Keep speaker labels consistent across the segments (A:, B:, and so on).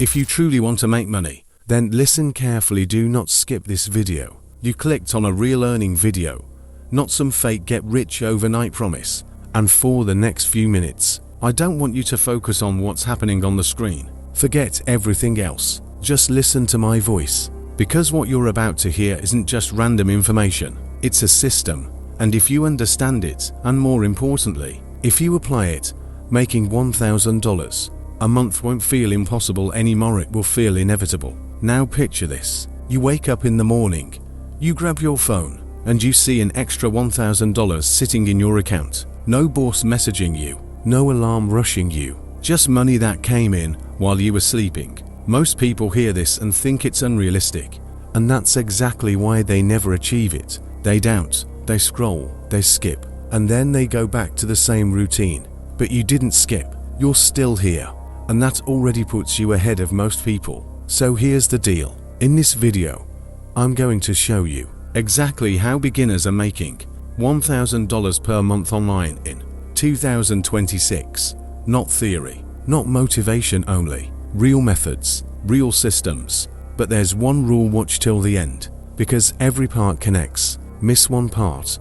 A: If you truly want to make money, then listen carefully, do not skip this video. You clicked on a real earning video, not some fake get rich overnight promise. And for the next few minutes, I don't want you to focus on what's happening on the screen. Forget everything else. Just listen to my voice. Because what you're about to hear isn't just random information, it's a system. And if you understand it, and more importantly, if you apply it, making $1,000 a month won't feel impossible anymore, it will feel inevitable. Now picture this. You wake up in the morning, you grab your phone, and you see an extra $1,000 sitting in your account. No boss messaging you, no alarm rushing you, just money that came in while you were sleeping. Most people hear this and think it's unrealistic, and that's exactly why they never achieve it. They doubt, they scroll, they skip, and then they go back to the same routine. But you didn't skip, you're still here, and that already puts you ahead of most people. So here's the deal. In this video, I'm going to show you exactly how beginners are making $1,000 per month online in 2026. Not theory, not motivation only, real methods, real systems. But there's one rule, watch till the end, because every part connects. Miss one part,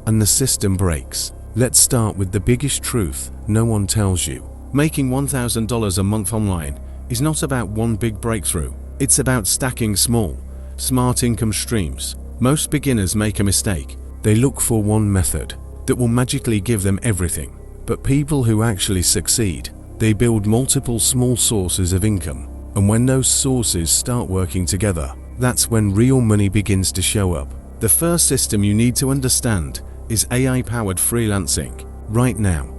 A: and the system breaks. Let's start with the biggest truth no one tells you. Making $1,000 a month online is not about one big breakthrough. It's about stacking small, smart income streams. Most beginners make a mistake. They look for one method that will magically give them everything. But people who actually succeed, they build multiple small sources of income. And when those sources start working together, that's when real money begins to show up. The first system you need to understand is AI-powered freelancing. Right now,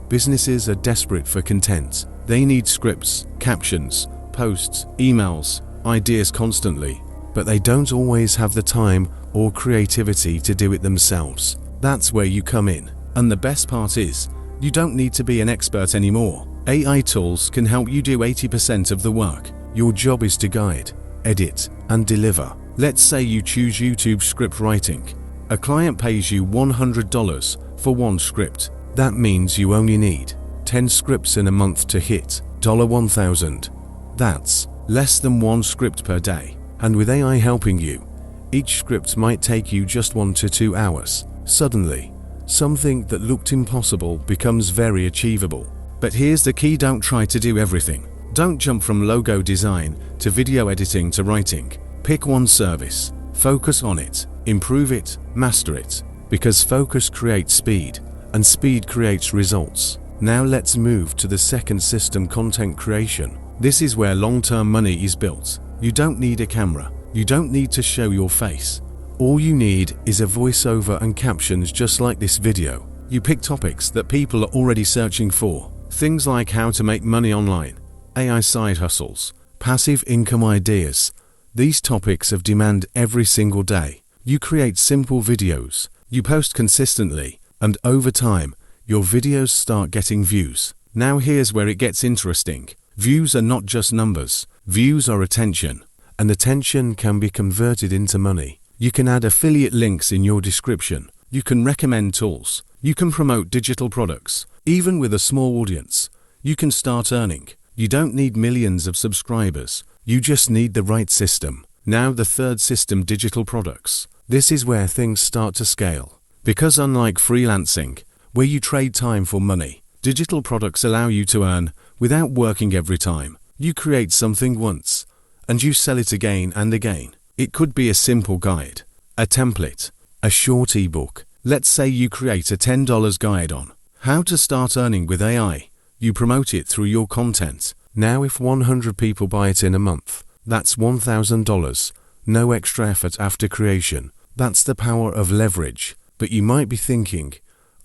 A: businesses are desperate for content. They need scripts, captions, posts, emails, ideas constantly, but they don't always have the time or creativity to do it themselves. That's where you come in. And the best part is, you don't need to be an expert anymore. AI tools can help you do 80% of the work. Your job is to guide, edit, and deliver. Let's say you choose YouTube script writing. A client pays you $100 for one script. That means you only need 10 scripts in a month to hit $1,000. That's less than one script per day. And with AI helping you, each script might take you just 1 to 2 hours. Suddenly, something that looked impossible becomes very achievable. But here's the key, don't try to do everything. Don't jump from logo design to video editing to writing. Pick one service, focus on it, improve it, master it, because focus creates speed, and speed creates results. Now let's move to the second system, content creation. This is where long-term money is built. You don't need a camera, you don't need to show your face. All you need is a voiceover and captions just like this video. You pick topics that people are already searching for. Things like how to make money online, AI side hustles, passive income ideas. These topics have demand every single day. You create simple videos, you post consistently, and over time, your videos start getting views. Now here's where it gets interesting. Views are not just numbers, views are attention, and attention can be converted into money. You can add affiliate links in your description, you can recommend tools, you can promote digital products. Even with a small audience, you can start earning. You don't need millions of subscribers. You just need the right system. Now the third system, digital products. This is where things start to scale. Because unlike freelancing, where you trade time for money, digital products allow you to earn without working every time. You create something once, and you sell it again and again. It could be a simple guide, a template, a short ebook. Let's say you create a $10 guide on how to start earning with AI. You promote it through your content. Now if 100 people buy it in a month, that's $1,000. No extra effort after creation. That's the power of leverage. But you might be thinking,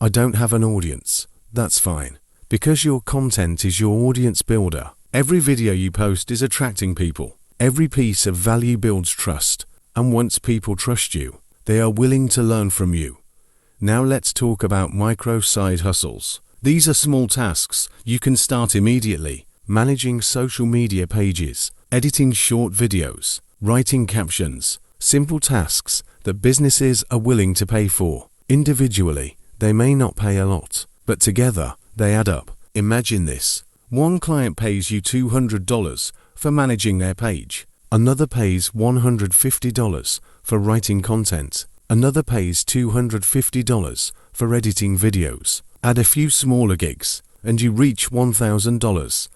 A: I don't have an audience. That's fine, because your content is your audience builder. Every video you post is attracting people. Every piece of value builds trust. And once people trust you, they are willing to learn from you. Now let's talk about micro side hustles. These are small tasks you can start immediately. Managing social media pages, editing short videos, writing captions. Simple tasks that businesses are willing to pay for. Individually, they may not pay a lot, but together, they add up. Imagine this. One client pays you $200 for managing their page. Another pays $150 for writing content. Another pays $250 for editing videos. Add a few smaller gigs, and you reach $1,000.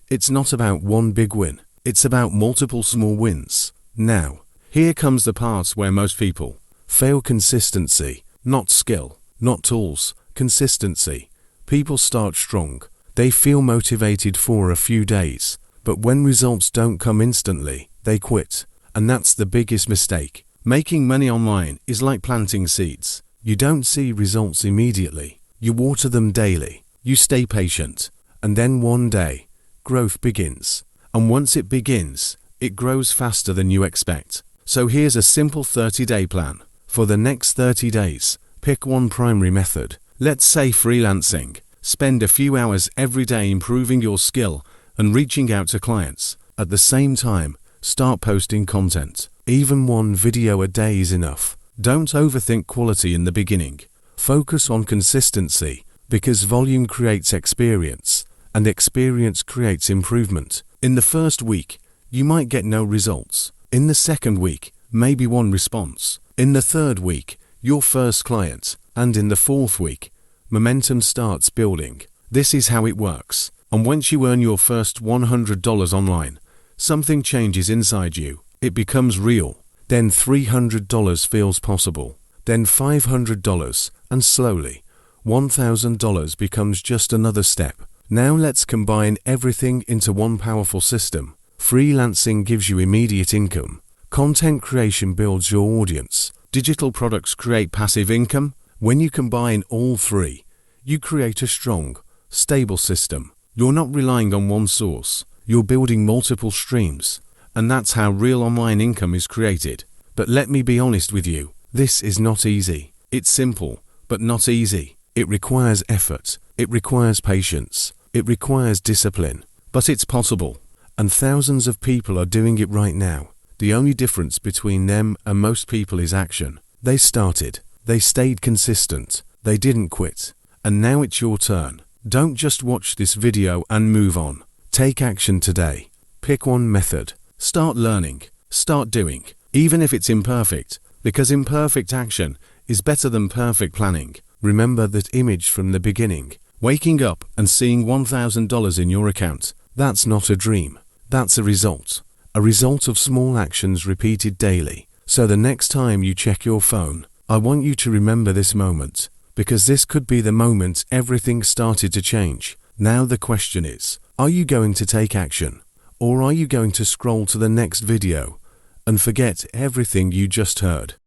A: It's not about one big win. It's about multiple small wins. Now, here comes the part where most people fail: consistency. Not skill, not tools, consistency. People start strong. They feel motivated for a few days, but when results don't come instantly, they quit. And that's the biggest mistake. Making money online is like planting seeds. You don't see results immediately. You water them daily. You stay patient. And then one day, growth begins. And once it begins, it grows faster than you expect. So here's a simple 30-day plan. For the next 30 days, pick one primary method. Let's say freelancing. Spend a few hours every day improving your skill and reaching out to clients. At the same time, start posting content. Even one video a day is enough. Don't overthink quality in the beginning. Focus on consistency, because volume creates experience, and experience creates improvement. In the first week, you might get no results. In the second week, maybe one response. In the third week, your first client. And in the fourth week, momentum starts building. This is how it works. And once you earn your first $100 online, something changes inside you. It becomes real. Then $300 feels possible. Then $500, and slowly, $1,000 becomes just another step. Now let's combine everything into one powerful system. Freelancing gives you immediate income. Content creation builds your audience. Digital products create passive income. When you combine all three, you create a strong, stable system. You're not relying on one source. You're building multiple streams. And that's how real online income is created. But let me be honest with you, this is not easy. It's simple, but not easy. It requires effort. It requires patience. It requires discipline. But it's possible. And thousands of people are doing it right now. The only difference between them and most people is action. They started. They stayed consistent. They didn't quit. And now it's your turn. Don't just watch this video and move on. Take action today. Pick one method. Start learning. Start doing. Even if it's imperfect, because imperfect action is better than perfect planning. Remember that image from the beginning. Waking up and seeing $1,000 in your account. That's not a dream. That's a result. A result of small actions repeated daily. So the next time you check your phone, I want you to remember this moment, because this could be the moment everything started to change. Now the question is, are you going to take action? Or are you going to scroll to the next video and forget everything you just heard?